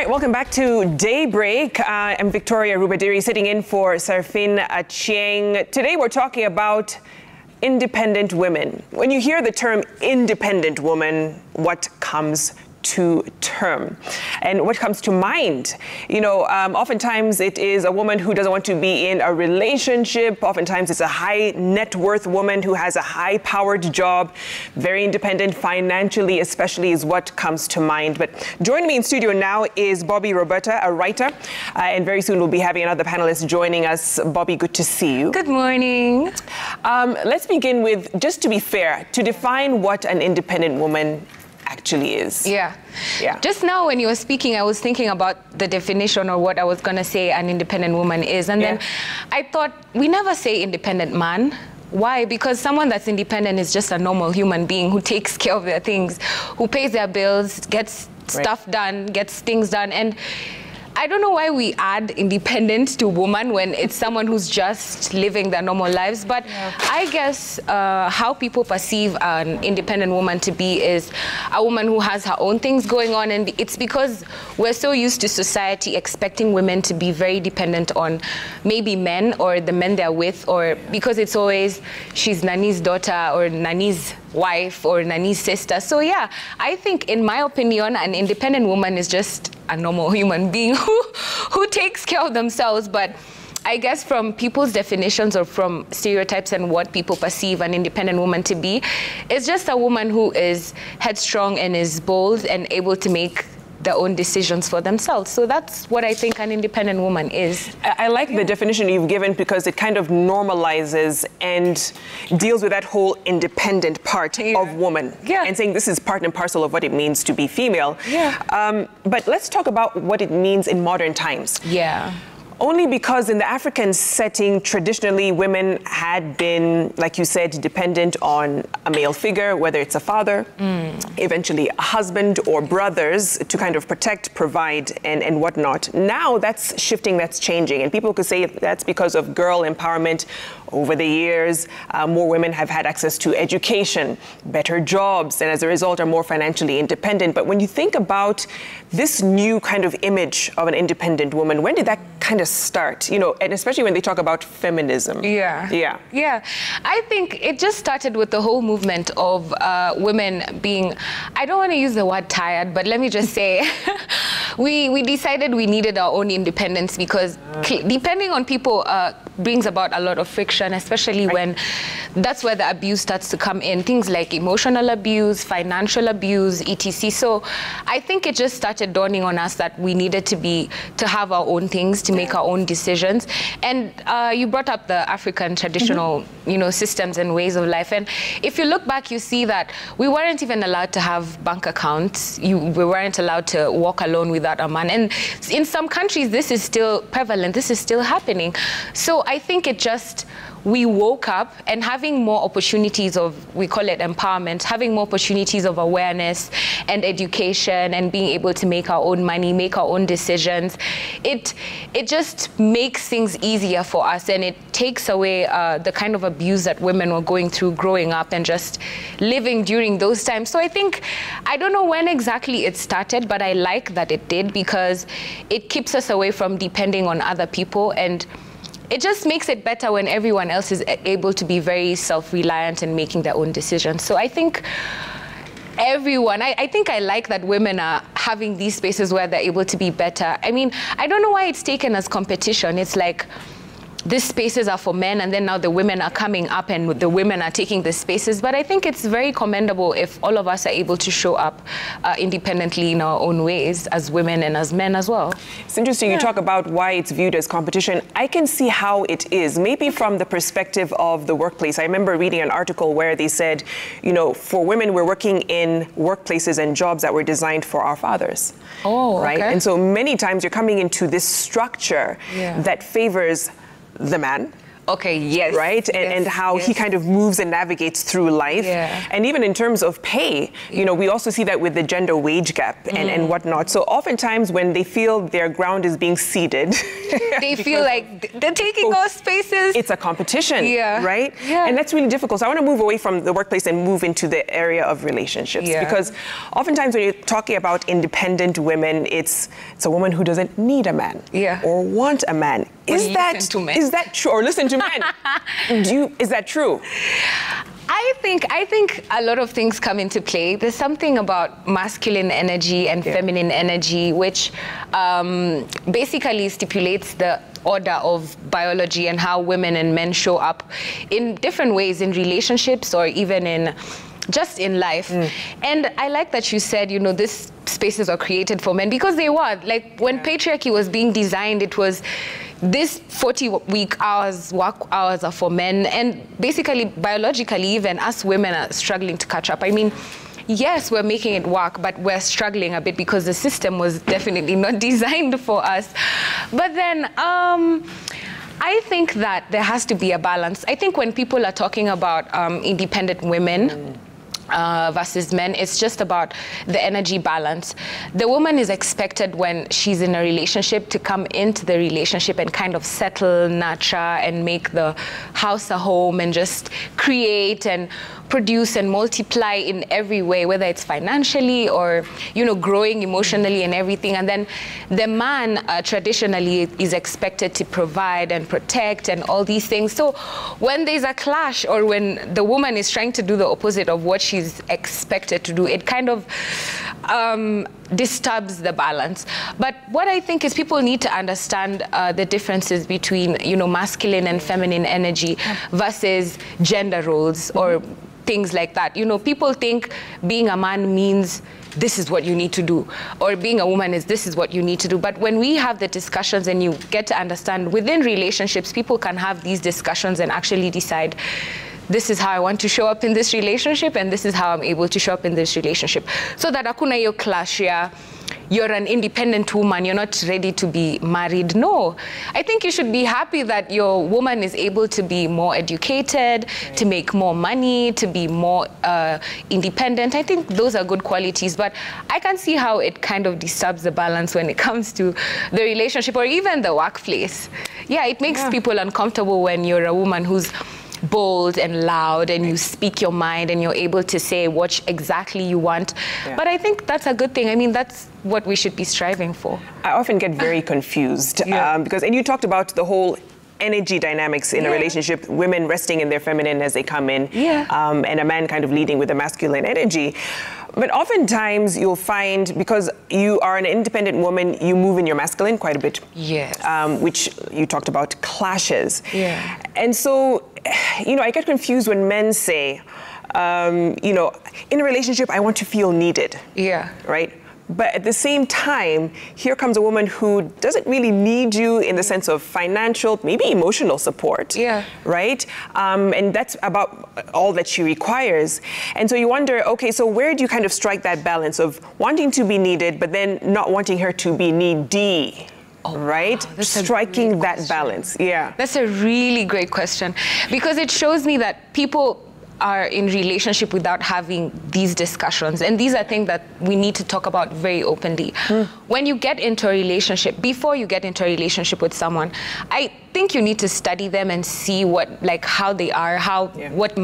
right, welcome back to Daybreak. I'm Victoria Rubadiri sitting in for Sarfin Chieng. Today we're talking about independent women. When you hear the term independent woman, what comes to term and what comes to mind? You know, oftentimes it is a woman who doesn't want to be in a relationship. Oftentimes it's a high net worth woman who has a high powered job, very independent financially, especially, is what comes to mind. But joining me in studio now is Bobby Roberta, a writer, and very soon we'll be having another panelist joining us. Bobby, good to see you. Good morning. Let's begin with, just to be fair, to define what an independent woman actually is. Yeah. Just now when you were speaking, I was thinking about the definition or what I was going to say an independent woman is. And then I thought, we never say independent man. Why? Because someone that's independent is just a normal human being who takes care of their things, who pays their bills, gets stuff done, gets things done. And I don't know why we add independent to woman when it's someone who's just living their normal lives. But I guess how people perceive an independent woman to be is a woman who has her own things going on. And it's because we're so used to society expecting women to be very dependent on maybe men or the men they're with, or because it's always she's Nani's daughter or Nani's wife or Nani's sister. So yeah, I think in my opinion, an independent woman is just a normal human being who takes care of themselves. But I guess from people's definitions or from stereotypes and what people perceive an independent woman to be, it's just a woman who is headstrong and is bold and able to make their own decisions for themselves. So that's what I think an independent woman is. I like the definition you've given because it kind of normalizes and deals with that whole independent part of woman. And saying this is part and parcel of what it means to be female. But let's talk about what it means in modern times. Only because in the African setting, traditionally, women had been, like you said, dependent on a male figure, whether it's a father, eventually a husband or brothers, to kind of protect, provide, and whatnot. Now that's shifting, that's changing. And people could say that's because of girl empowerment. Over the years, more women have had access to education, better jobs, and as a result are more financially independent. But when you think about this new kind of image of an independent woman, when did that kind of start? You know, and especially when they talk about feminism. I think it just started with the whole movement of women being, I don't want to use the word tired, but let me just say, we decided we needed our own independence because depending on people brings about a lot of friction, especially when that's where the abuse starts to come in. Things like emotional abuse, financial abuse, etc. So I think it just started dawning on us that we needed to have our own things, to make our own decisions. And you brought up the African traditional, you know, systems and ways of life. And if you look back, you see that we weren't even allowed to have bank accounts. We weren't allowed to walk alone without a man. And in some countries, this is still prevalent. This is still happening. So I think it just, we woke up and having more opportunities of, we call it empowerment, having more opportunities of awareness and education and being able to make our own money, make our own decisions. It just makes things easier for us, and it takes away the kind of abuse that women were going through growing up and just living during those times. So I think, I don't know when exactly it started, but I like that it did because it keeps us away from depending on other people, and it just makes it better when everyone else is able to be very self-reliant and making their own decisions. So I think everyone, I think I like that women are having these spaces where they're able to be better. I mean, I don't know why it's taken as competition. It's like, these spaces are for men, and then now the women are coming up and the women are taking the spaces. But I think it's very commendable if all of us are able to show up independently in our own ways as women and as men as well. It's interesting you talk about why it's viewed as competition. I can see how it is, maybe from the perspective of the workplace. I remember reading an article where they said, you know, for women, we're working in workplaces and jobs that were designed for our fathers. Right? And so many times you're coming into this structure that favors the man Okay, yes. Right? And how he kind of moves and navigates through life. Yeah. And even in terms of pay, you know, we also see that with the gender wage gap and whatnot. So oftentimes when they feel their ground is being ceded, they feel like they're taking our spaces. It's a competition, right? Yeah. And that's really difficult. So I want to move away from the workplace and move into the area of relationships. Because oftentimes when you're talking about independent women, it's a woman who doesn't need a man or want a man. Is that true? Or listen to men. Is that true? I think a lot of things come into play. There's something about masculine energy and feminine energy, which basically stipulates the order of biology and how women and men show up in different ways in relationships or even in just in life. And I like that you said, you know, these spaces are created for men, because they were. Like when patriarchy was being designed, it was this 40-week work hours are for men, and basically biologically even us women are struggling to catch up. I mean, yes, we're making it work, but we're struggling a bit because the system was definitely not designed for us. But then I think that there has to be a balance. I think when people are talking about independent women versus men, it's just about the energy balance. The woman is expected when she's in a relationship to come into the relationship and kind of settle, nurture, and make the house a home and just create and produce and multiply in every way, whether it's financially or, you know, growing emotionally and everything. And then the man traditionally is expected to provide and protect and all these things. So when there's a clash or when the woman is trying to do the opposite of what she's expected to do, it kind of disturbs the balance. But what I think is people need to understand the differences between, you know, masculine and feminine energy versus gender roles or things like that. You know, people think being a man means this is what you need to do, or being a woman is this is what you need to do. But when we have the discussions and you get to understand within relationships, people can have these discussions and actually decide, this is how I want to show up in this relationship, and this is how I'm able to show up in this relationship. So that hakuna hiyo clash ya, you're an independent woman, you're not ready to be married. No, I think you should be happy that your woman is able to be more educated, to make more money, to be more independent. I think those are good qualities, but I can see how it kind of disturbs the balance when it comes to the relationship or even the workplace. Yeah, it makes people uncomfortable when you're a woman who's bold and loud and you speak your mind and you're able to say what exactly you want. But I think that's a good thing. I mean, that's what we should be striving for. I often get very confused because, and you talked about the whole energy dynamics in a relationship, women resting in their feminine as they come in, and a man kind of leading with the masculine energy. But oftentimes you'll find, because you are an independent woman, you move in your masculine quite a bit. Which you talked about clashes. And so, you know, I get confused when men say, you know, in a relationship, I want to feel needed. Right? But at the same time, here comes a woman who doesn't really need you in the sense of financial, maybe emotional support. Right? And that's about all that she requires. And so you wonder, okay, so where do you kind of strike that balance of wanting to be needed, but then not wanting her to be needy? Right? Wow, striking that balance. That's a really great question, because it shows me that people are in relationship without having these discussions, and these are things that we need to talk about very openly. When you get into a relationship, before you get into a relationship with someone, I think you need to study them and see what, like, how they are, what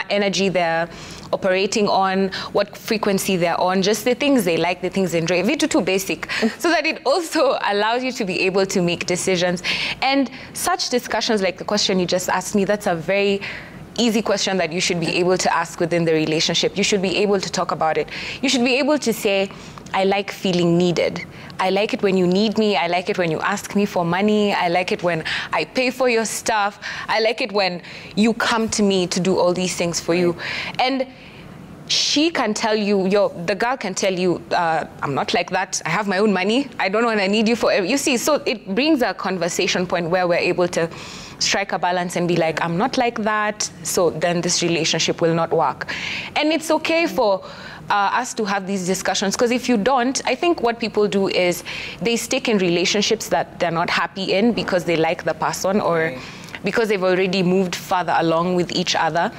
energy they're operating on, what frequency they're on, just the things they like, the things they enjoy. Vitu too basic, so that it also allows you to be able to make decisions. And such discussions, like the question you just asked me, that's a very easy question that you should be able to ask within the relationship. You should be able to talk about it. You should be able to say, I like feeling needed. I like it when you need me. I like it when you ask me for money. I like it when I pay for your stuff. I like it when you come to me to do all these things for you. And she can tell you, the girl can tell you, I'm not like that. I have my own money. I don't want to need you for everything. You see, so it brings a conversation point where we're able to strike a balance and be like, I'm not like that, so then this relationship will not work. And it's okay for us to have these discussions, because if you don't, I think what people do is they stick in relationships that they're not happy in because they like the person, or because they've already moved further along with each other.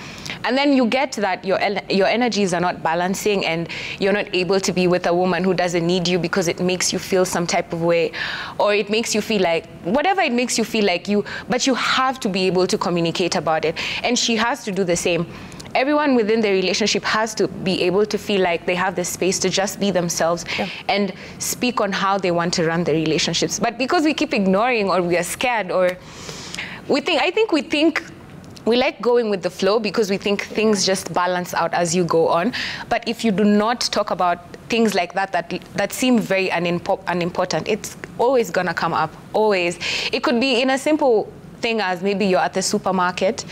And then you get that your energies are not balancing, and you're not able to be with a woman who doesn't need you because it makes you feel some type of way, or it makes you feel like, whatever it makes you feel like, but you have to be able to communicate about it. And she has to do the same. Everyone within the relationship has to be able to feel like they have the space to just be themselves and speak on how they want to run the relationships. But because we keep ignoring, or we are scared, or we think we like going with the flow because we think things just balance out as you go on. But if you do not talk about things like that seem very unimportant, it's always gonna come up, always. It could be in a simple thing as maybe you're at the supermarket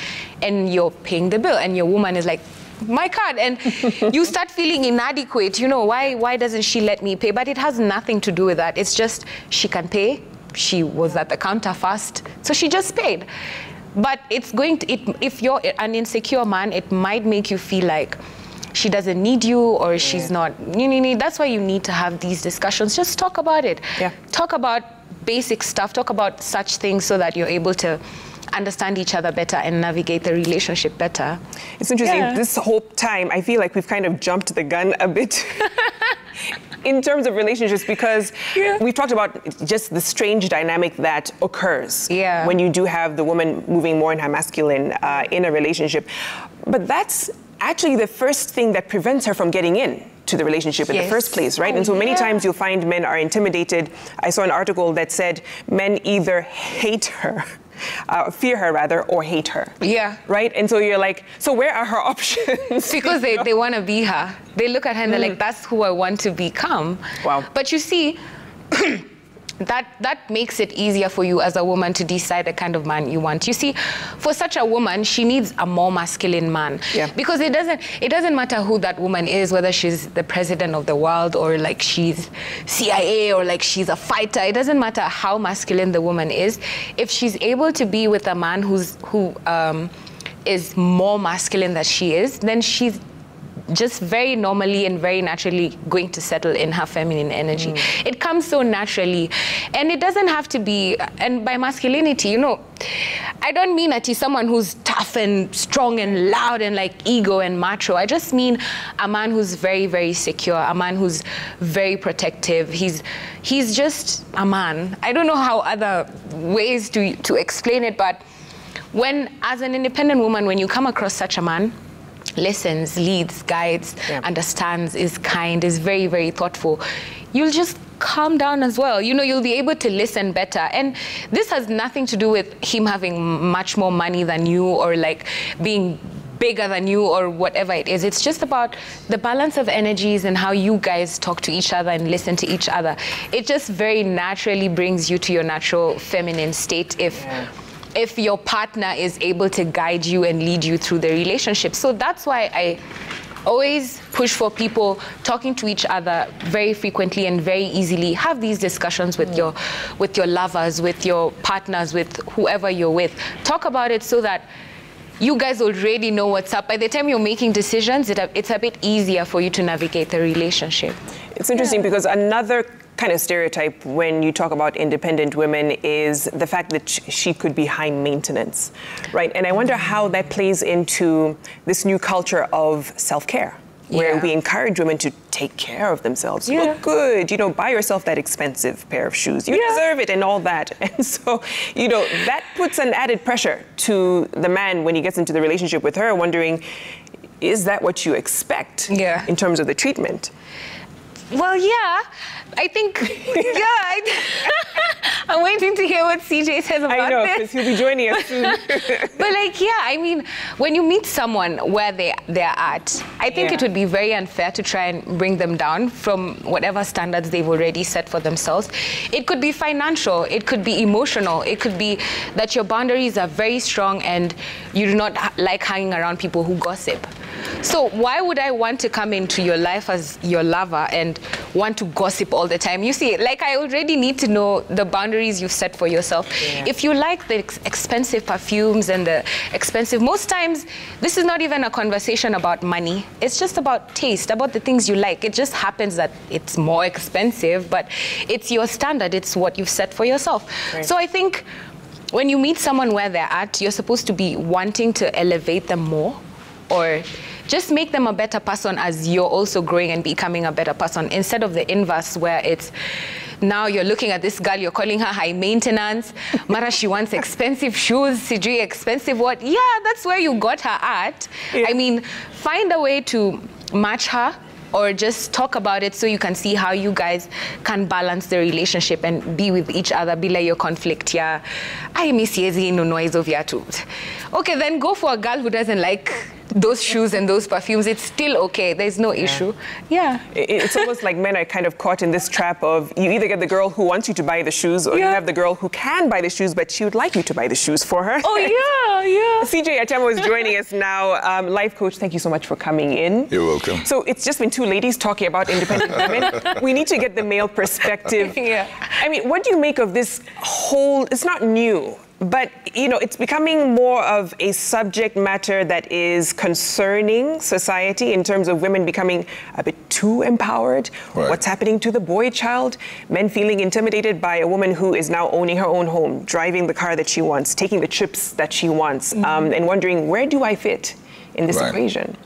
and you're paying the bill and your woman is like, my card, and you start feeling inadequate. You know, why doesn't she let me pay? But it has nothing to do with that. It's just she can pay. She was at the counter first, so she just paid. But it's going to, if you're an insecure man, it might make you feel like she doesn't need you, or she's not. That's why you need to have these discussions. Just talk about it. Talk about basic stuff. Talk about such things so that you're able to understand each other better and navigate the relationship better. It's interesting. This whole time, I feel like we've kind of jumped the gun a bit in terms of relationships, because we talked about just the strange dynamic that occurs when you do have the woman moving more in her masculine in a relationship. But that's actually the first thing that prevents her from getting in to the relationship in the first place, right? And so many times you'll find men are intimidated. I saw an article that said men either hate her, fear her rather, or hate her. Right? And so you're like, so where are her options? Because they want to be her. They look at her and they're like, that's who I want to become. Wow. But you see, that makes it easier for you as a woman to decide the kind of man you want. You see, for such a woman, she needs a more masculine man. Because it doesn't matter who that woman is, whether she's the president of the world, or like she's CIA, or like she's a fighter. It doesn't matter how masculine the woman is. If she's able to be with a man who is more masculine than she is, then she's just very normally and very naturally going to settle in her feminine energy. It comes so naturally. And it doesn't have to be, and by masculinity, you know, I don't mean that he's someone who's tough and strong and loud and like ego and macho. I just mean a man who's very, very secure, a man who's very protective. He's just a man. I don't know how other ways to explain it, but as an independent woman, when you come across such a man, listens, leads, guides, understands, is kind, is very, very thoughtful, you'll just calm down as well. You know, you'll be able to listen better. And this has nothing to do with him having much more money than you, or like being bigger than you, or whatever it is. It's just about the balance of energies and how you guys talk to each other and listen to each other. It just very naturally brings you to your natural feminine state if your partner is able to guide you and lead you through the relationship. So that's why I always push for people talking to each other very frequently and very easily. Have these discussions with your lovers, with your partners, with whoever you're with. Talk about it so that you guys already know what's up. By the time you're making decisions, it's a bit easier for you to navigate the relationship. It's interesting because another kind of stereotype when you talk about independent women is the fact that she could be high maintenance, right? And I wonder how that plays into this new culture of self-care, where we encourage women to take care of themselves, look good, you know, buy yourself that expensive pair of shoes, you deserve it, and all that. And so, you know, that puts an added pressure to the man when he gets into the relationship with her, wondering, is that what you expect in terms of the treatment? Well, I think, I'm waiting to hear what CJ says about this. I know, because he'll be joining us soon. But like, I mean, when you meet someone where they're at, I think it would be very unfair to try and bring them down from whatever standards they've already set for themselves. It could be financial, it could be emotional, it could be that your boundaries are very strong and you do not like hanging around people who gossip. So why would I want to come into your life as your lover and want to gossip all the time? You see, like, I already need to know the boundaries you've set for yourself. If you like the expensive perfumes and the expensive, most times this is not even a conversation about money. It's just about taste, about the things you like. It just happens that it's more expensive, but it's your standard. It's what you've set for yourself. So I think when you meet someone where they're at, you're supposed to be wanting to elevate them more, or just make them a better person as you're also growing and becoming a better person, instead of the inverse where it's now you're looking at this girl, you're calling her high maintenance, Mara, she wants expensive shoes, CG, expensive what? Yeah, that's where you got her at. Yeah. I mean, find a way to match her, or just talk about it so you can see how you guys can balance the relationship and be with each other, be like your conflict. Yeah, I miss yezi no noise of yatu. Okay, then go for a girl who doesn't like those shoes and those perfumes. It's still okay. There's no issue. Yeah. It's almost like men are kind of caught in this trap of you either get the girl who wants you to buy the shoes, or you have the girl who can buy the shoes, but she would like you to buy the shoes for her. Oh, yeah. CJ Achamo is joining us now. Life coach, thank you so much for coming in. You're welcome. So it's just been two ladies talking about independent women. We need to get the male perspective. Yeah. I mean, what do you make of this whole, it's not new, but, you know, it's becoming more of a subject matter that is concerning society in terms of women becoming a bit too empowered. Right. What's happening to the boy child? Men feeling intimidated by a woman who is now owning her own home, driving the car that she wants, taking the trips that she wants, and wondering, where do I fit in this equation?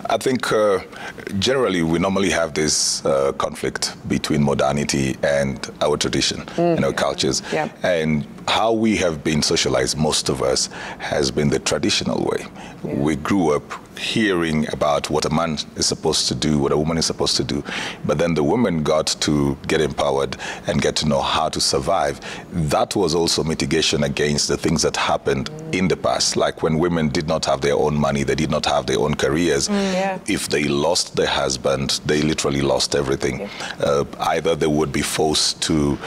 I think generally we normally have this conflict between modernity and our tradition and our cultures. Yeah. And how we have been socialized, most of us, has been the traditional way. Yeah. We grew up hearing about what a man is supposed to do, what a woman is supposed to do. But then the women got to get empowered and get to know how to survive. That was also mitigation against the things that happened in the past, like when women did not have their own money, they did not have their own careers. If they lost their husband, they literally lost everything. Either they would be forced to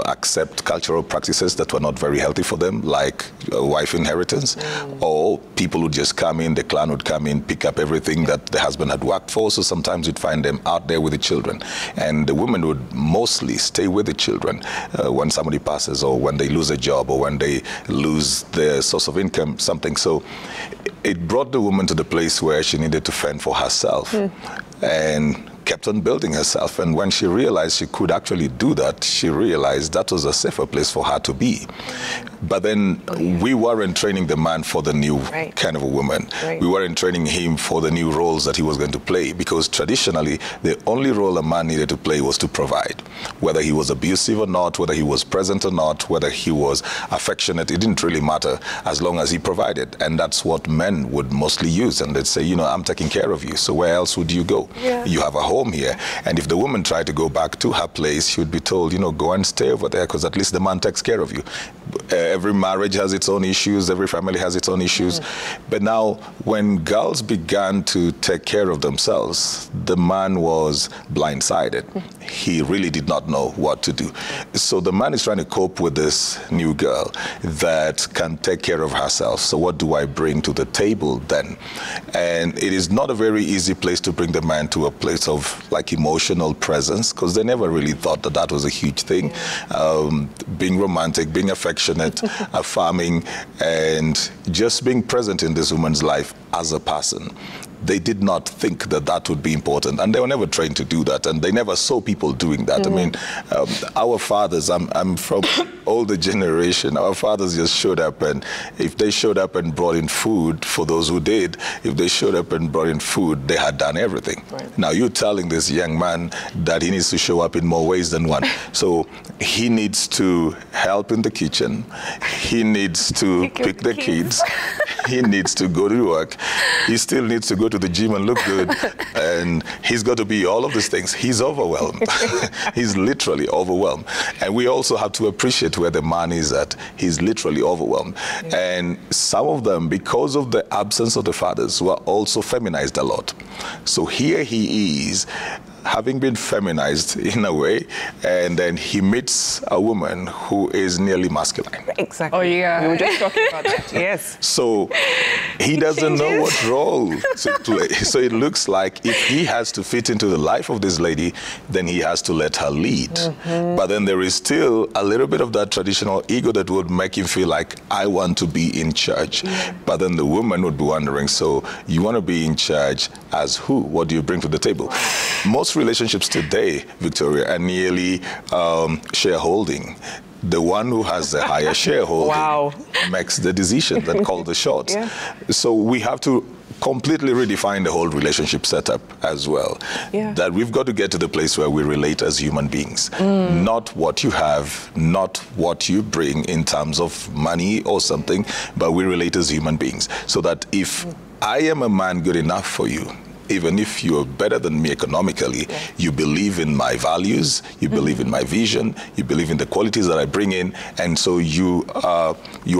accept cultural practices that were not very healthy for them, like wife inheritance, or people would just come in, the clan would come in, pick up everything that the husband had worked for. So sometimes you'd find them out there with the children. And the women would mostly stay with the children when somebody passes, or when they lose a job, or when they lose their source of income, something. So it brought the woman to the place where she needed to fend for herself. And kept on building herself. And when she realized she could actually do that, she realized that was a safer place for her to be. But then we weren't training the man for the new kind of a woman. We weren't training him for the new roles that he was going to play, because traditionally, the only role a man needed to play was to provide. Whether he was abusive or not, whether he was present or not, whether he was affectionate, it didn't really matter as long as he provided. And that's what men would mostly use. And they'd say, you know, I'm taking care of you, so where else would you go? You have a home here. And if the woman tried to go back to her place, she would be told, you know, go and stay over there, because at least the man takes care of you. Every marriage has its own issues, every family has its own issues. But now, when girls began to take care of themselves, the man was blindsided. He really did not know what to do. So the man is trying to cope with this new girl that can take care of herself. So what do I bring to the table then? And it is not a very easy place to bring the man to a place of like emotional presence, because they never really thought that that was a huge thing. Being romantic, being affectionate, affirming, and just being present in this woman's life as a person. They did not think that that would be important, and they were never trained to do that, and they never saw people doing that. I mean, our fathers, I'm from older generation, our fathers just showed up, and if they showed up and brought in food, for those who did, if they showed up and brought in food, they had done everything. Now you're telling this young man that he needs to show up in more ways than one. So he needs to help in the kitchen, he needs to pick the kids, he needs to go to work, he still needs to go to the gym and look good, and he's got to be all of these things. He's overwhelmed. He's literally overwhelmed. And we also have to appreciate where the man is at. He's literally overwhelmed. And some of them, because of the absence of the fathers, were also feminized a lot. So here he is, having been feminized in a way, and then he meets a woman who is nearly masculine. Exactly. Oh, yeah. We were just talking about that. Yes. So he doesn't know what role to play. So it looks like if he has to fit into the life of this lady, then he has to let her lead. But then there is still a little bit of that traditional ego that would make him feel like, I want to be in charge. But then the woman would be wondering, so you want to be in charge as who? What do you bring to the table? Most relationships today, Victoria, are nearly shareholding. the one who has the higher shareholding makes the decisions and calls the shots. So we have to completely redefine the whole relationship setup as well. That we've got to get to the place where we relate as human beings. Not what you have, not what you bring in terms of money or something, but we relate as human beings. So that if I am a man good enough for you, even if you're better than me economically, you believe in my values, you believe in my vision, you believe in the qualities that I bring in, and so you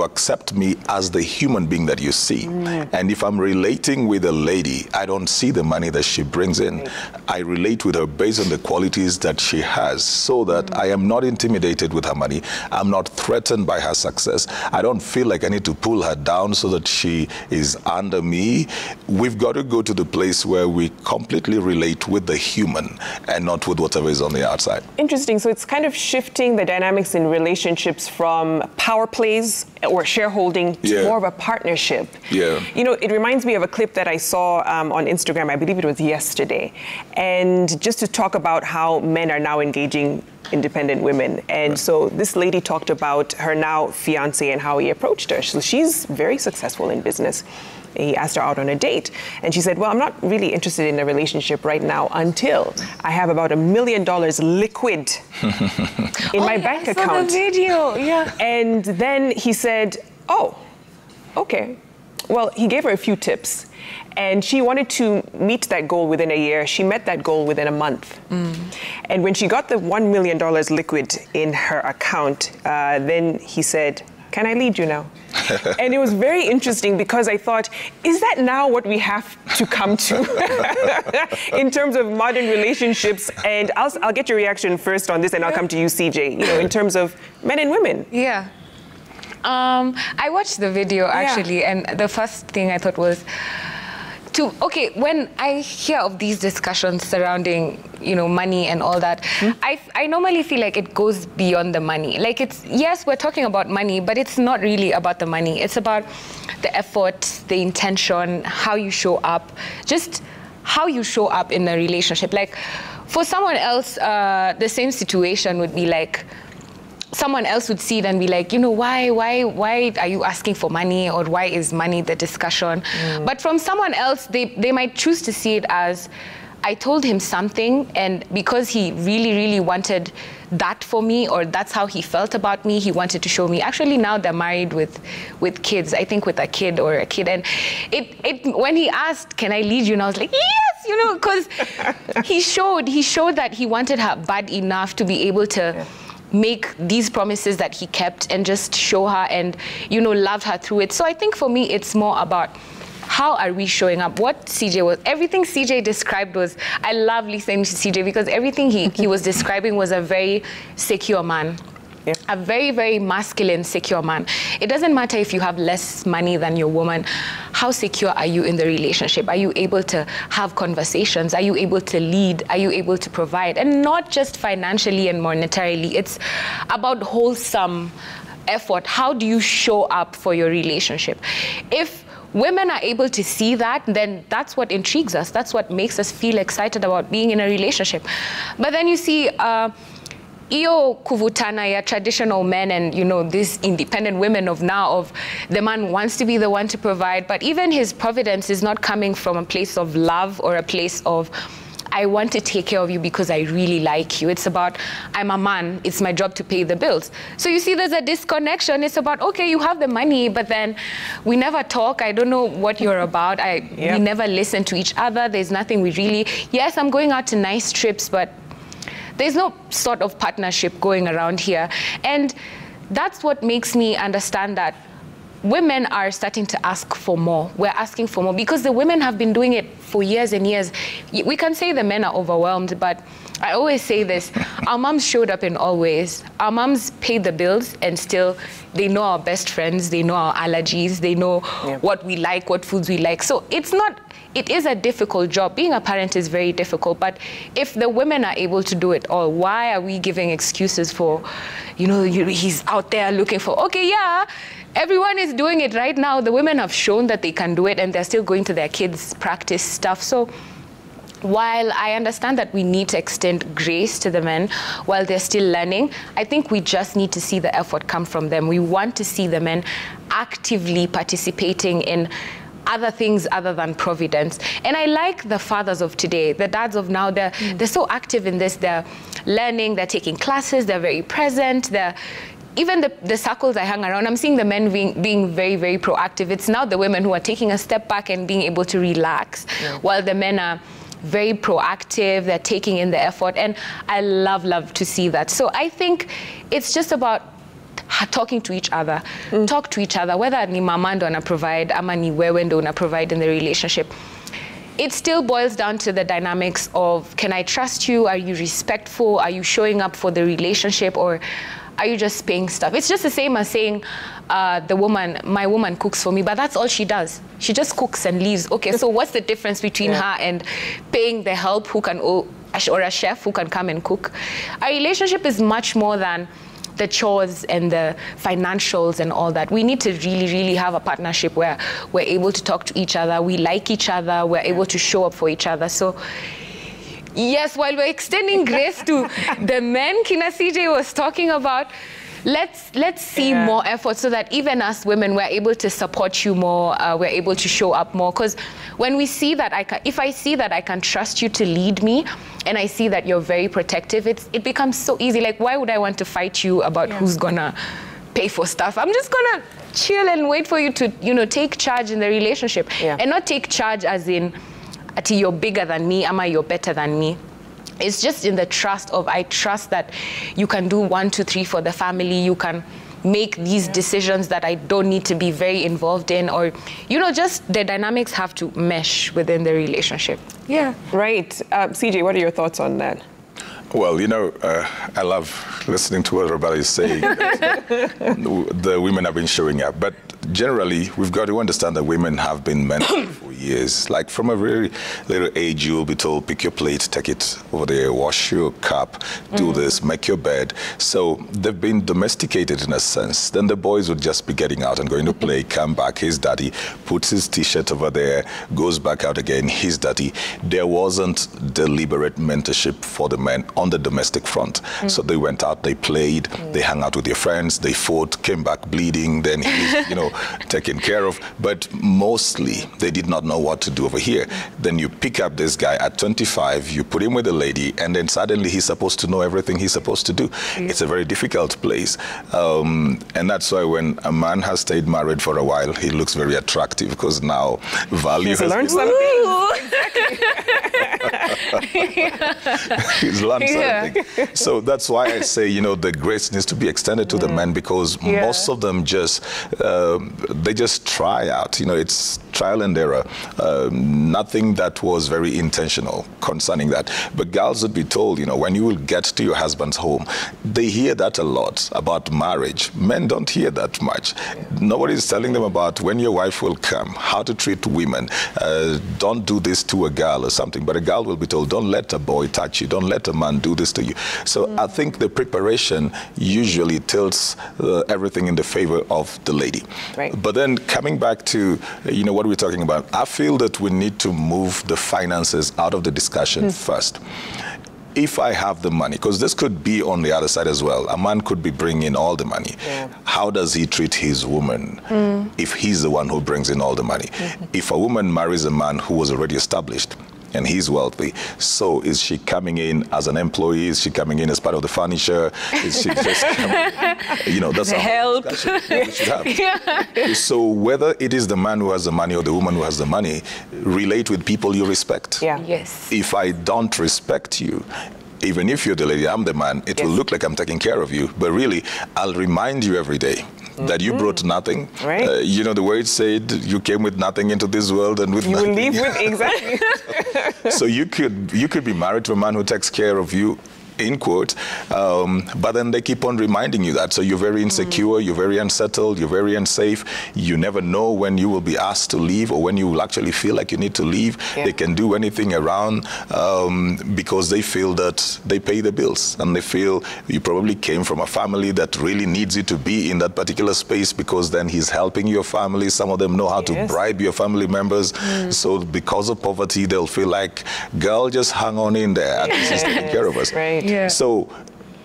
accept me as the human being that you see. And if I'm relating with a lady, I don't see the money that she brings in. I relate with her based on the qualities that she has, so that I am not intimidated with her money. I'm not threatened by her success. I don't feel like I need to pull her down so that she is under me. We've got to go to the place where we completely relate with the human and not with whatever is on the outside. Interesting. So it's kind of shifting the dynamics in relationships from power plays or shareholding to more of a partnership. You know, it reminds me of a clip that I saw on Instagram, I believe it was yesterday, and just to talk about how men are now engaging independent women. And so this lady talked about her now fiance and how he approached her. So she's very successful in business. He asked her out on a date, and she said, well, I'm not really interested in a relationship right now until I have about $1 million liquid in my bank account. I saw the video, And then he said, oh, okay. Well, he gave her a few tips, and she wanted to meet that goal within a year. She met that goal within a month. And when she got the $1 million liquid in her account, then he said, can I lead you now? And it was very interesting because I thought, is that now what we have to come to in terms of modern relationships? And I'll get your reaction first on this, and I'll come to you, CJ, you know, in terms of men and women. I watched the video actually, and the first thing I thought was, when I hear of these discussions surrounding, you know, money and all that, I normally feel like it goes beyond the money. Like yes, we're talking about money, but it's not really about the money. It's about the effort, the intention, how you show up, just how you show up in a relationship. Like for someone else, the same situation would be like, someone else would see it and be like, you know, why are you asking for money, or why is money the discussion? But from someone else, they might choose to see it as, I told him something, and because he really, really wanted that for me, or that's how he felt about me, he wanted to show me. Actually, now they're married with kids, I think with a kid. And when he asked, can I lead you? And I was like, yes, you know, because he showed that he wanted her bad enough to be able to make these promises that he kept and just show her and, you know, loved her through it. So I think for me, it's more about how are we showing up? Everything CJ described was, I love listening to CJ because everything he was describing was a very secure man. A very, very masculine, secure man. It doesn't matter if you have less money than your woman. How secure are you in the relationship? Are you able to have conversations? Are you able to lead? Are you able to provide? And not just financially and monetarily. It's about wholesome effort. How do you show up for your relationship? If women are able to see that, then that's what intrigues us. That's what makes us feel excited about being in a relationship. But then you see, iyo kuvutana ya traditional men and, you know, these independent women of now, of the man wants to be the one to provide, but even his providence is not coming from a place of love or a place of, I want to take care of you because I really like you. It's about, I'm a man, it's my job to pay the bills. So you see there's a disconnection. It's about, okay, you have the money, but then we never talk. I don't know what you're about. We never listen to each other. There's nothing we really, yes, I'm going out to nice trips, but there's no sort of partnership going around here. And that's what makes me understand that women are starting to ask for more. We're asking for more because the women have been doing it for years and years. We can say the men are overwhelmed, but I always say this, our moms showed up in all ways. Our moms paid the bills, and still they know our best friends, they know our allergies, they know what we like, what foods we like. So it is a difficult job. Being a parent is very difficult, but if the women are able to do it all, why are we giving excuses for, you know, he's out there looking for, okay, yeah, everyone is doing it right now. The women have shown that they can do it, and they're still going to their kids' practice stuff. So while I understand that we need to extend grace to the men while they're still learning, I think we just need to see the effort come from them. We want to see the men actively participating in other things other than providence. And I like the fathers of today, the dads of now, they're so active in this. They're learning, they're taking classes, they're very present, even the circles I hang around, I'm seeing the men being very, very proactive. It's now the women who are taking a step back and being able to relax, while the men are very proactive, they're taking in the effort, and I love to see that. So I think it's just about talking to each other, talk to each other, whether ni mama ndo ana provide ama ni wewe ndo una provide in the relationship. It still boils down to the dynamics of, can I trust you? Are you respectful? Are you showing up for the relationship, or are you just paying stuff? It's just the same as saying, my woman cooks for me, but that's all she does. She just cooks and leaves. Okay, so what's the difference between her and paying the help who can, or a chef who can come and cook? Our relationship is much more than the chores and the financials and all that. We need to really have a partnership where we're able to talk to each other, we like each other, we're able to show up for each other. So yes, while we're extending grace to the men Kina CJ was talking about, let's see more effort so that even us women, we're able to support you more, we're able to show up more. Because when we see that, if I see that I can trust you to lead me, and I see that you're very protective, it becomes so easy. Like, why would I want to fight you about who's gonna pay for stuff? I'm just gonna chill and wait for you to, take charge in the relationship. And not take charge as in, you're bigger than me, ama you're better than me. It's just in the trust of, I trust that you can do 1, 2, 3 for the family. You can make these decisions that I don't need to be very involved in, or, just the dynamics have to mesh within the relationship. Yeah. Right. CJ, what are your thoughts on that? Well, I love listening to what everybody is saying. The women have been showing up. But generally, we've got to understand that women have been mentored for years. Like, from a very little age, you'll be told, pick your plate, take it over there, wash your cup, do this, make your bed. So they've been domesticated in a sense. Then the boys would just be getting out and going to play, come back, his daddy puts his T-shirt over there, goes back out again, his daddy. There wasn't deliberate mentorship for the men on the domestic front. So they went out, they played, they hung out with their friends, they fought, came back bleeding, then he's, taken care of. But mostly, they did not know what to do over here. Then you pick up this guy at 25, you put him with a lady, and then suddenly he's supposed to know everything he's supposed to do. It's a very difficult place. And that's why when a man has stayed married for a while, he looks very attractive, because now value has learned something. He's learned something. So that's why I say, the grace needs to be extended to the men, because most of them they just try out. It's trial and error. Nothing that was very intentional concerning that. But girls would be told, when you will get to your husband's home, they hear that a lot about marriage. Men don't hear that much. Nobody's telling them about when your wife will come, how to treat women. Don't do this to a girl or something. But a girl will be told, don't let a boy touch you. Don't let a man do this to you. So I think the preparation usually tilts everything in the favor of the lady. Right. But then coming back to, what we're talking about, I feel that we need to move the finances out of the discussion first. If I have the money, because this could be on the other side as well. A man could be bringing in all the money. How does he treat his woman if he's the one who brings in all the money? If a woman marries a man who was already established, and he's wealthy, so is she coming in as an employee? Is she coming in as part of the furniture? Is she just coming, that's the help we should have. So whether it is the man who has the money or the woman who has the money, relate with people you respect. Yes. If I don't respect you, even if you're the lady, I'm the man, it will look like I'm taking care of you. But really, I'll remind you every day that you brought nothing. Right. The word said, you came with nothing into this world, and with nothing. You will leave with, exactly. So you could be married to a man who takes care of you in quote, but then they keep on reminding you that. So you're very insecure, you're very unsettled, you're very unsafe. You never know when you will be asked to leave or when you will actually feel like you need to leave. Yeah. They can do anything around because they feel that they pay the bills, and they feel you probably came from a family that really needs you to be in that particular space because then he's helping your family. Some of them know how to bribe your family members. So because of poverty, they'll feel like, girl, just hang on in there. At least he's taking care of us. Right. Yeah. So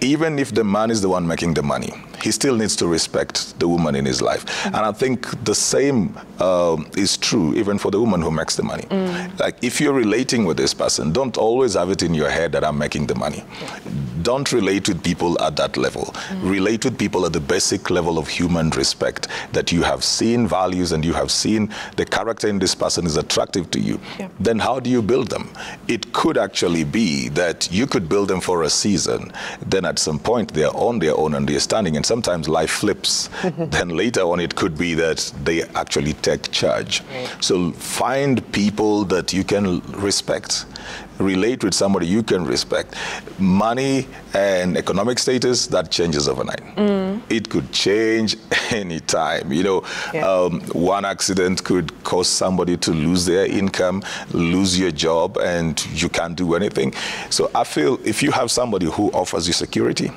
even if the man is the one making the money, he still needs to respect the woman in his life. And I think the same is true even for the woman who makes the money. Like, if you're relating with this person, don't always have it in your head that I'm making the money. Don't relate with people at that level. Relate with people at the basic level of human respect, that you have seen values and you have seen the character in this person is attractive to you. Then how do you build them? It could actually be that you could build them for a season, then at some point they're on their own and they're standing, and sometimes life flips. Then later on it could be that they actually take charge. So find people that you can respect. Relate with somebody you can respect. Money and economic status, that changes overnight. It could change anytime. You know, one accident could cause somebody to lose their income, lose your job, and you can't do anything. So I feel if you have somebody who offers you security,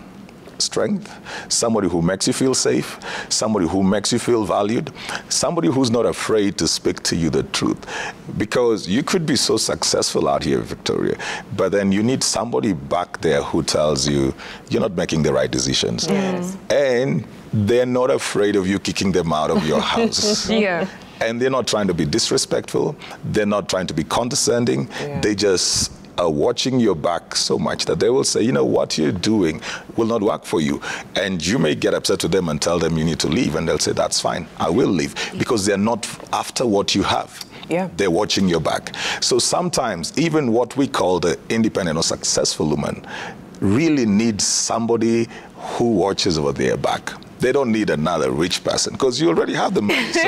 strength, somebody who makes you feel safe, somebody who makes you feel valued, somebody who's not afraid to speak to you the truth. Because you could be so successful out here, Victoria, but then you need somebody back there who tells you you're not making the right decisions. And they're not afraid of you kicking them out of your house. And they're not trying to be disrespectful. They're not trying to be condescending. They just are watching your back so much that they will say, you know, what you're doing will not work for you. And you may get upset with them and tell them you need to leave, and they'll say, that's fine, I will leave, because they're not after what you have. They're watching your back. So sometimes even what we call the independent or successful woman really needs somebody who watches over their back. They don't need another rich person, because you already have the money. So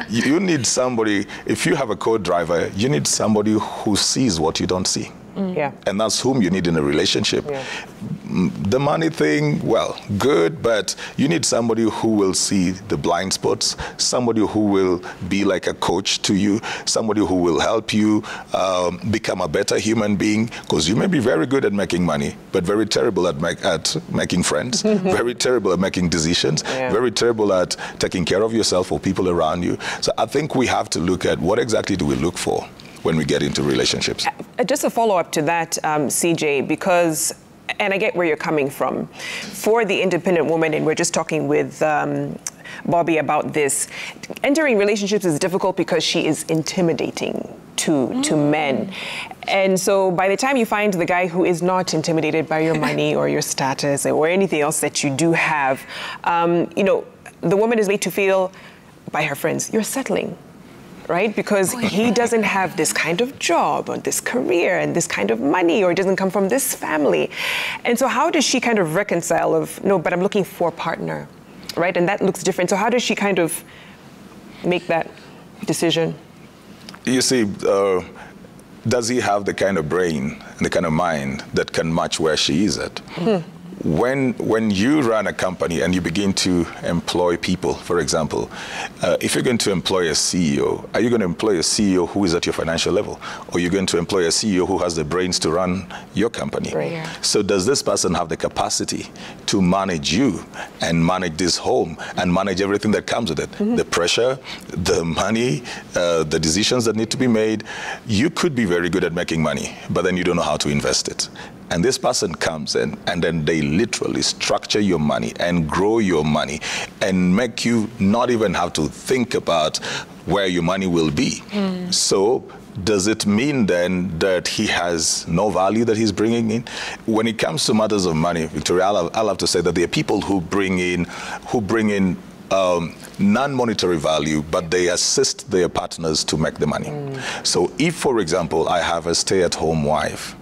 you need somebody, if you have a co-driver, you need somebody who sees what you don't see. And that's whom you need in a relationship. The money thing, well, good, but you need somebody who will see the blind spots, somebody who will be like a coach to you, somebody who will help you become a better human being, because you may be very good at making money, but very terrible at making friends, very terrible at making decisions, very terrible at taking care of yourself or people around you. So I think we have to look at what exactly do we look for when we get into relationships. Just a follow-up to that, CJ, because, and I get where you're coming from, for the independent woman, and we're just talking with Bobby about this, entering relationships is difficult because she is intimidating to men. And so by the time you find the guy who is not intimidated by your money or your status or anything else that you do have, you know, the woman is made to feel by her friends, you're settling. Right? Because he doesn't have this kind of job or this career and this kind of money, or doesn't come from this family. And so how does she kind of reconcile of, no, but I'm looking for a partner, right? And that looks different. So how does she kind of make that decision? You see, does he have the kind of brain and the kind of mind that can match where she is at? When you run a company and you begin to employ people, for example, if you're going to employ a CEO, are you going to employ a CEO who is at your financial level? Or are you going to employ a CEO who has the brains to run your company? So does this person have the capacity to manage you and manage this home and manage everything that comes with it? The pressure, the money, the decisions that need to be made. You could be very good at making money, but then you don't know how to invest it. And this person comes in, and then they literally structure your money and grow your money and make you not even have to think about where your money will be. So does it mean then that he has no value that he's bringing in? When it comes to matters of money, Victoria, I'll have to say that there are people who bring in non-monetary value, but they assist their partners to make the money. So if, for example, I have a stay-at-home wife,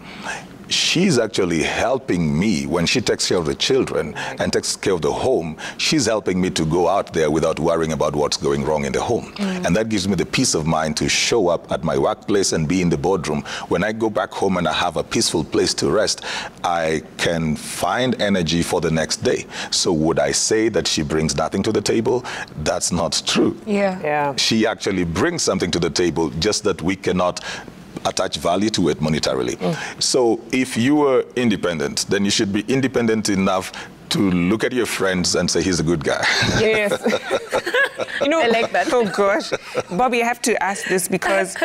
she's actually helping me when she takes care of the children and takes care of the home. She's helping me to go out there without worrying about what's going wrong in the home. And that gives me the peace of mind to show up at my workplace and be in the boardroom. When I go back home and I have a peaceful place to rest, I can find energy for the next day. So would I say that she brings nothing to the table? That's not true. She actually brings something to the table, just that we cannot attach value to it monetarily. So if you were independent, then you should be independent enough to look at your friends and say, he's a good guy. Yes. You know, I like that. Oh gosh. Bobby, I have to ask this because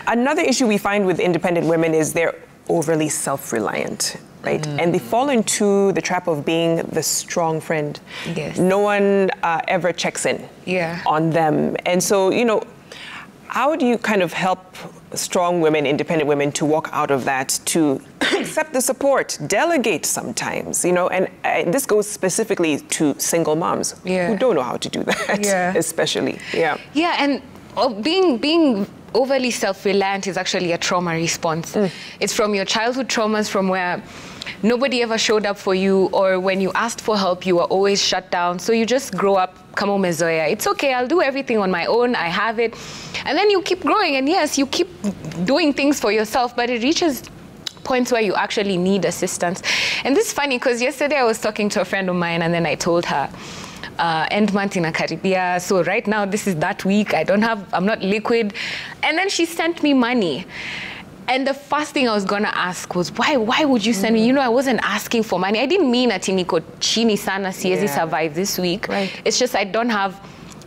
another issue we find with independent women is they're overly self-reliant, right? And they fall into the trap of being the strong friend. No one ever checks in on them. And so, you know, how do you kind of help strong women, independent women, to walk out of that, to accept the support, delegate sometimes, you know? And this goes specifically to single moms who don't know how to do that, especially. And being overly self-reliant is actually a trauma response. It's from your childhood traumas, from where nobody ever showed up for you, or when you asked for help, you were always shut down. So you just grow up, kama umezoea. It's okay, I'll do everything on my own, I have it. And then you keep growing, and yes, you keep doing things for yourself, but it reaches points where you actually need assistance. And this is funny, because yesterday I was talking to a friend of mine, and then I told her, end month in Caribbean, so right now this is that week, I'm not liquid. And then she sent me money. And the first thing I was gonna ask was, why would you send me? You know, I wasn't asking for money. I didn't mean ati niko chini sana siezi survive this week. It's just I don't have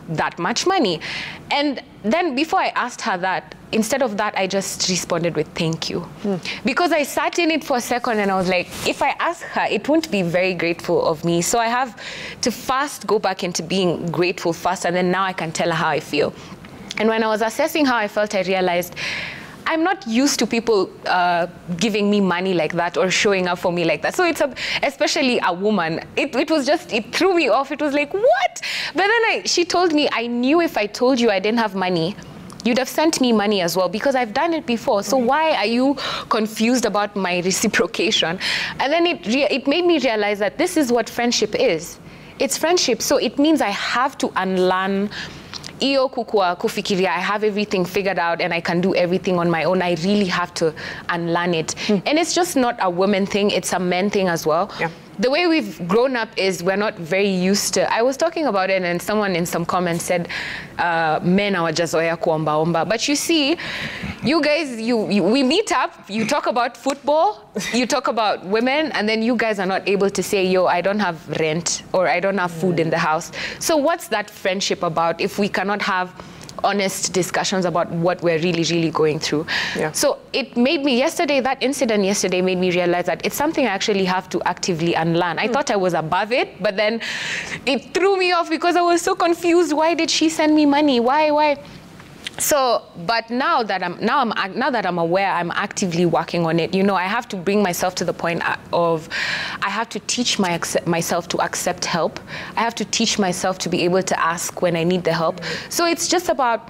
that much money. And then before I asked her that, instead of that, I just responded with thank you. Because I sat in it for a second and I was like, if I ask her, it won't be very grateful of me. So I have to first go back into being grateful first, and then now I can tell her how I feel. And when I was assessing how I felt, I realized I'm not used to people giving me money like that or showing up for me like that. So it's especially a woman. It threw me off. It was like, what? But then she told me, I knew if I told you I didn't have money, you'd have sent me money as well, because I've done it before. So why are you confused about my reciprocation? And then it made me realize that this is what friendship is. It's friendship. So it means I have to unlearn iyo kukua kufikiria, I have everything figured out and I can do everything on my own. I really have to unlearn it. And it's just not a woman thing, it's a men thing as well. The way we've grown up is we're not very used to, I was talking about it and someone in some comments said, men hawajazoea kuomba-omba. But you see, you guys, we meet up, you talk about football, you talk about women, and then you guys are not able to say, yo, I don't have rent or I don't have food in the house. So what's that friendship about if we cannot have honest discussions about what we're really, really going through? So it made me, that incident yesterday made me realize that it's something I actually have to actively unlearn. I thought I was above it, but then it threw me off because I was so confused. Why did she send me money? Why? So, but now that I'm aware, I'm actively working on it. You know, I have to bring myself to the point of, I have to teach myself to accept help. I have to teach myself to be able to ask when I need the help. So it's just about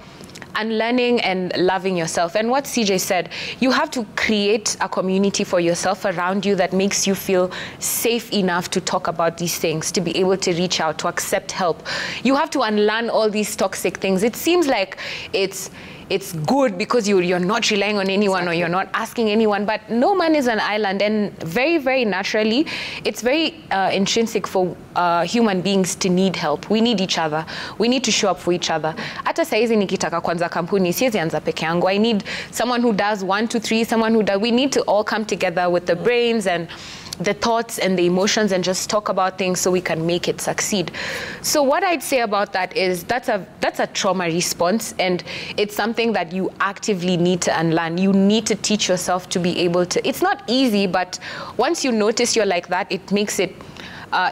unlearning and loving yourself. And what CJ said, you have to create a community for yourself around you that makes you feel safe enough to talk about these things, to be able to reach out, to accept help. You have to unlearn all these toxic things. It seems like it's good because you're not relying on anyone or you're not asking anyone, but no man is an island, and very, very naturally, it's very intrinsic for human beings to need help. We need each other. We need to show up for each other. Hata saizi nikitaka kwanza kampuni, siwezi anza peke yangu. I need someone who does 1, 2, 3, someone who does, we need to all come together with the brains and the thoughts and the emotions and just talk about things so we can make it succeed. So what I'd say about that is that's a trauma response, and it's something that you actively need to unlearn. You need to teach yourself to be able to, it's not easy, but once you notice you're like that, it makes it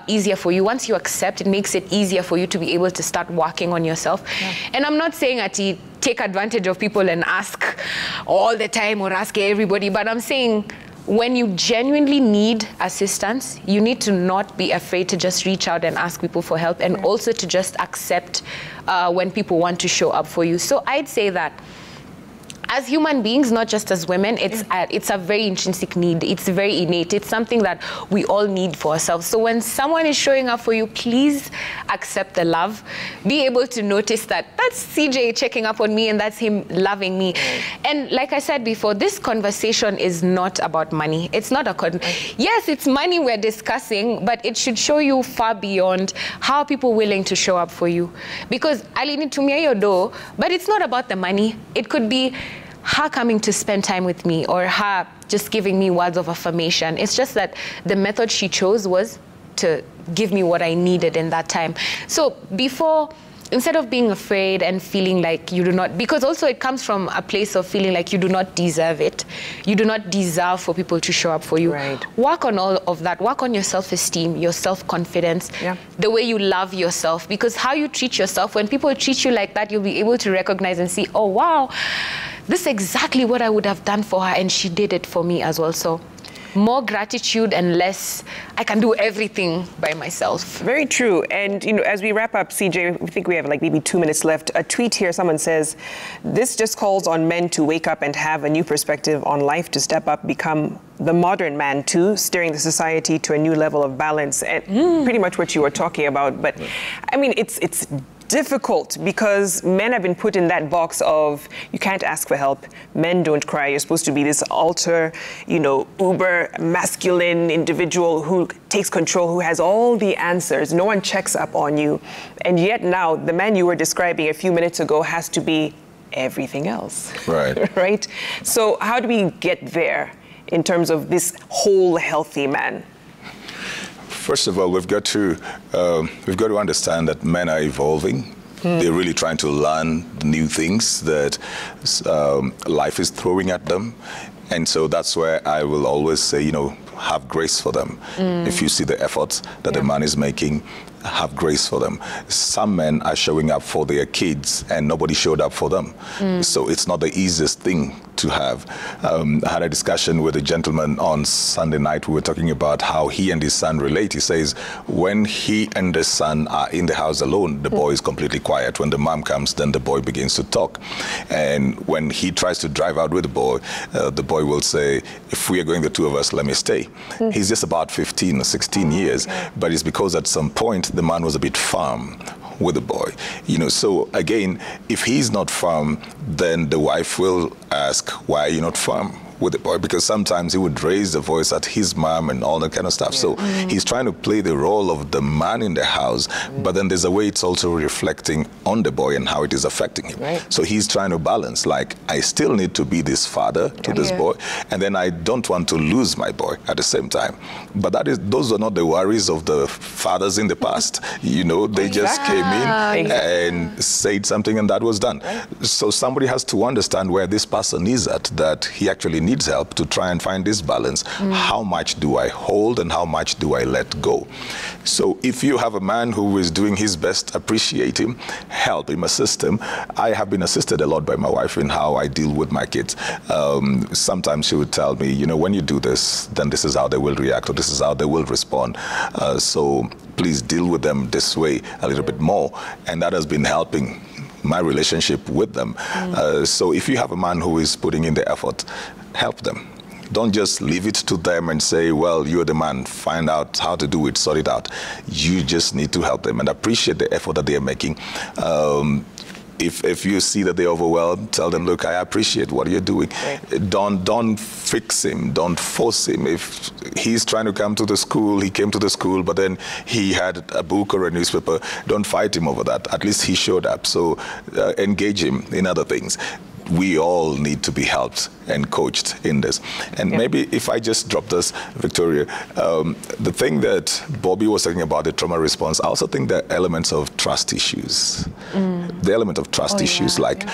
easier for you. Once you accept, it makes it easier for you to be able to start working on yourself. And I'm not saying that you take advantage of people and ask all the time or ask everybody, but I'm saying when you genuinely need assistance, you need to not be afraid to just reach out and ask people for help, and also to just accept when people want to show up for you. So I'd say that as human beings, not just as women, it's a very intrinsic need. It's very innate. It's something that we all need for ourselves. So when someone is showing up for you, please accept the love. Be able to notice that that's CJ checking up on me and that's him loving me. And like I said before, this conversation is not about money. It's not yes, it's money we're discussing, but it should show you far beyond how people willing to show up for you. Because I need to your door, but it's not about the money. It could be her coming to spend time with me or her just giving me words of affirmation. It's just that the method she chose was to give me what I needed in that time. So instead of being afraid and feeling like you do not, because also it comes from a place of feeling like you do not deserve it. You do not deserve for people to show up for you. Right. Work on all of that. Work on your self-esteem, your self-confidence, the way you love yourself. Because how you treat yourself, when people treat you like that, you'll be able to recognize and see, oh, wow, this is exactly what I would have done for her, and she did it for me as well. So more gratitude and less, I can do everything by myself. Very true. And, as we wrap up, CJ, I think we have like maybe 2 minutes left. A tweet here, someone says, this just calls on men to wake up and have a new perspective on life, to step up, become the modern man too, steering the society to a new level of balance. And pretty much what you were talking about. But I mean, it's difficult because men have been put in that box of you can't ask for help, men don't cry, you're supposed to be this alter, uber masculine individual who takes control, who has all the answers, no one checks up on you. And yet now the man you were describing a few minutes ago has to be everything else. Right. Right? So how do we get there in terms of this whole healthy man? First of all, we've got to understand that men are evolving. They're really trying to learn new things that life is throwing at them. And so that's where I will always say, have grace for them. If you see the efforts that the man is making, have grace for them. Some men are showing up for their kids and nobody showed up for them. So it's not the easiest thing to have. I had a discussion with a gentleman on Sunday night. We were talking about how he and his son relate. He says when he and the son are in the house alone, the boy is completely quiet. When the mom comes, then the boy begins to talk. And when he tries to drive out with the boy will say, if we are going the two of us, let me stay. He's just about 15 or 16 years, but it's because at some point the man was a bit firm with the boy. So again, if he's not firm, then the wife will ask, why are you not firm with the boy? Because sometimes he would raise the voice at his mom and all that kind of stuff. So he's trying to play the role of the man in the house, but then there's a way it's also reflecting on the boy and how it is affecting him. So he's trying to balance, like, I still need to be this father to this boy, and then I don't want to lose my boy at the same time. But those are not the worries of the fathers in the past. They just came in and said something and that was done. So somebody has to understand where this person is at, that he actually needs help to try and find this balance. How much do I hold and how much do I let go? So if you have a man who is doing his best, appreciate him, help him, assist him. I have been assisted a lot by my wife in how I deal with my kids. Sometimes she would tell me, when you do this, then this is how they will react or this is how they will respond. So please deal with them this way a little bit more. And that has been helping my relationship with them. So if you have a man who is putting in the effort, help them. Don't just leave it to them and say, well, you're the man, find out how to do it, sort it out. You just need to help them and appreciate the effort that they are making. If you see that they're overwhelmed, tell them, look, I appreciate what you're doing. Don't fix him, don't force him. If he's trying to come to the school, he came to the school, but then he had a book or a newspaper, don't fight him over that. At least he showed up. So engage him in other things. We all need to be helped and coached in this. And maybe if I just drop this, Victoria, the thing that Bobby was talking about, the trauma response, I also think there are elements of trust issues. The element of trust issues, like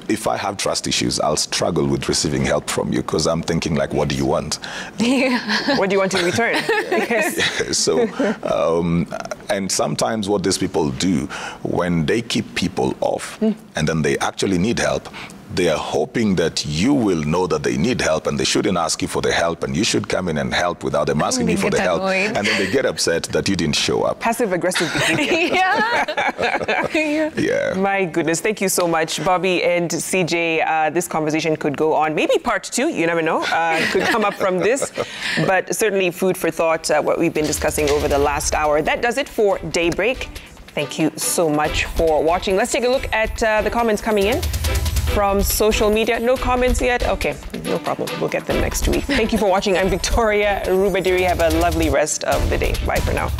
if I have trust issues, I'll struggle with receiving help from you because I'm thinking like, what do you want? What do you want in return? So, and sometimes what these people do, when they keep people off and then they actually need help, they are hoping that you will know that they need help and they shouldn't ask you for the help, and you should come in and help without them asking you for the help. And then they get upset that you didn't show up. Passive-aggressive behavior. Yeah. My goodness, thank you so much. Bobby and CJ, this conversation could go on. Maybe part 2, you never know, could come up from this. But certainly food for thought, what we've been discussing over the last hour. That does it for Daybreak. Thank you so much for watching. Let's take a look at the comments coming in from social media. No comments yet? Okay, no problem. We'll get them next week. Thank you for watching. I'm Victoria Rubadiri. Have a lovely rest of the day. Bye for now.